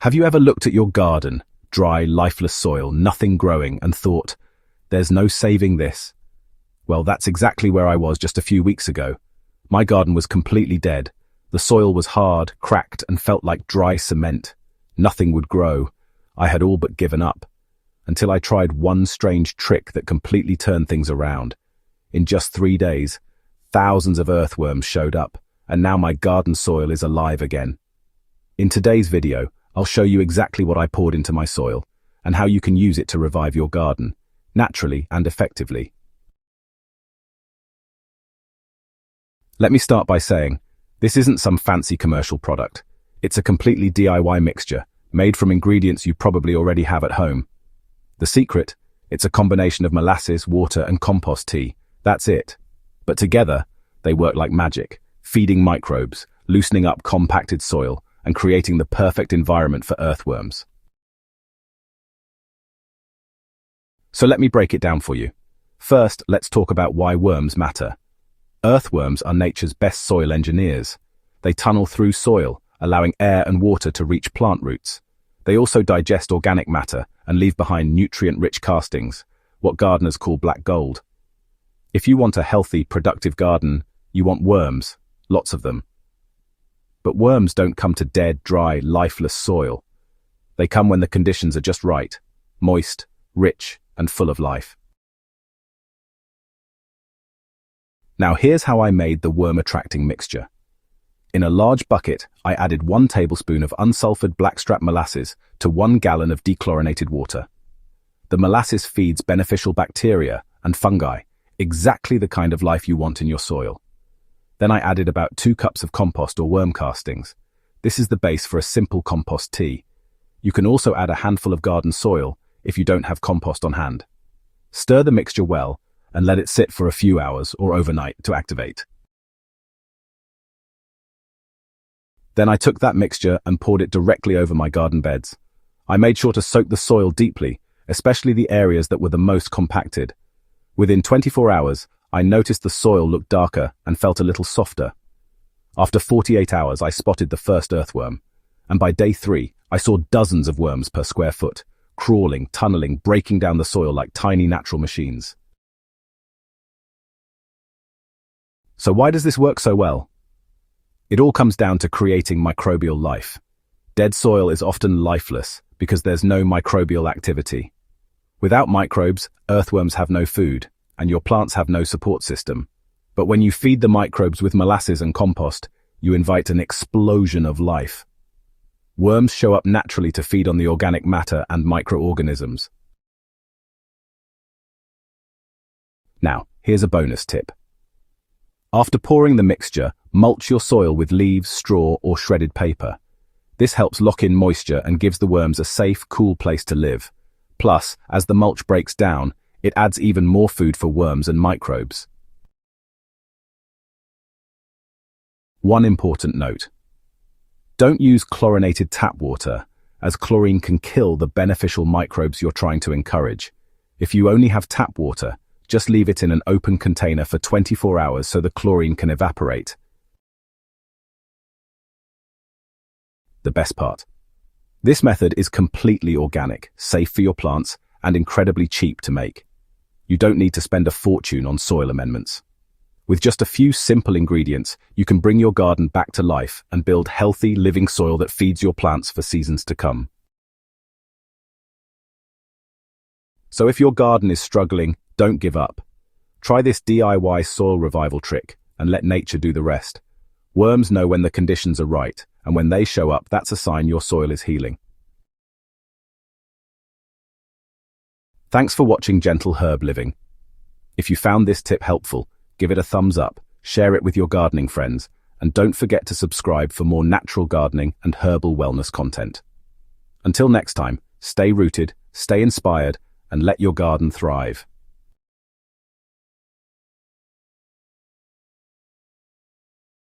Have you ever looked at your garden, dry, lifeless soil, nothing growing, and thought, there's no saving this? Well, that's exactly where I was just a few weeks ago. My garden was completely dead. The soil was hard, cracked, and felt like dry cement. Nothing would grow. I had all but given up. Until I tried one strange trick that completely turned things around. In just 3 days, thousands of earthworms showed up, and now my garden soil is alive again. In today's video, I'll show you exactly what I poured into my soil, and how you can use it to revive your garden, naturally and effectively. Let me start by saying, this isn't some fancy commercial product. It's a completely DIY mixture, made from ingredients you probably already have at home. The secret? It's a combination of molasses, water, and compost tea. That's it. But together, they work like magic, feeding microbes, loosening up compacted soil, and creating the perfect environment for earthworms. So let me break it down for you. First, let's talk about why worms matter. Earthworms are nature's best soil engineers. They tunnel through soil, allowing air and water to reach plant roots. They also digest organic matter and leave behind nutrient-rich castings, what gardeners call black gold. If you want a healthy, productive garden, you want worms, lots of them. But worms don't come to dead, dry, lifeless soil. They come when the conditions are just right, moist, rich, and full of life. Now here's how I made the worm-attracting mixture. In a large bucket, I added 1 tablespoon of unsulfured blackstrap molasses to 1 gallon of dechlorinated water. The molasses feeds beneficial bacteria and fungi, exactly the kind of life you want in your soil. Then I added about 2 cups of compost or worm castings. This is the base for a simple compost tea. You can also add a handful of garden soil if you don't have compost on hand. Stir the mixture well and let it sit for a few hours or overnight to activate. Then I took that mixture and poured it directly over my garden beds. I made sure to soak the soil deeply, especially the areas that were the most compacted. Within 24 hours, I noticed the soil looked darker and felt a little softer. After 48 hours, I spotted the first earthworm, and by day 3, I saw dozens of worms per square foot, crawling, tunneling, breaking down the soil like tiny natural machines. So why does this work so well? It all comes down to creating microbial life. Dead soil is often lifeless because there's no microbial activity. Without microbes, earthworms have no food, and your plants have no support system. But when you feed the microbes with molasses and compost, you invite an explosion of life. Worms show up naturally to feed on the organic matter and microorganisms. Now, here's a bonus tip. After pouring the mixture, mulch your soil with leaves, straw, or shredded paper. This helps lock in moisture and gives the worms a safe, cool place to live. Plus, as the mulch breaks down, it adds even more food for worms and microbes. One important note. Don't use chlorinated tap water, as chlorine can kill the beneficial microbes you're trying to encourage. If you only have tap water, just leave it in an open container for 24 hours so the chlorine can evaporate. The best part. This method is completely organic, safe for your plants, and incredibly cheap to make. You don't need to spend a fortune on soil amendments. With just a few simple ingredients, you can bring your garden back to life and build healthy, living soil that feeds your plants for seasons to come. So if your garden is struggling, don't give up. Try this DIY soil revival trick and let nature do the rest. Worms know when the conditions are right, and when they show up, that's a sign your soil is healing. Thanks for watching Gentle Herb Living. If you found this tip helpful, give it a thumbs up, share it with your gardening friends, and don't forget to subscribe for more natural gardening and herbal wellness content. Until next time, stay rooted, stay inspired, and let your garden thrive.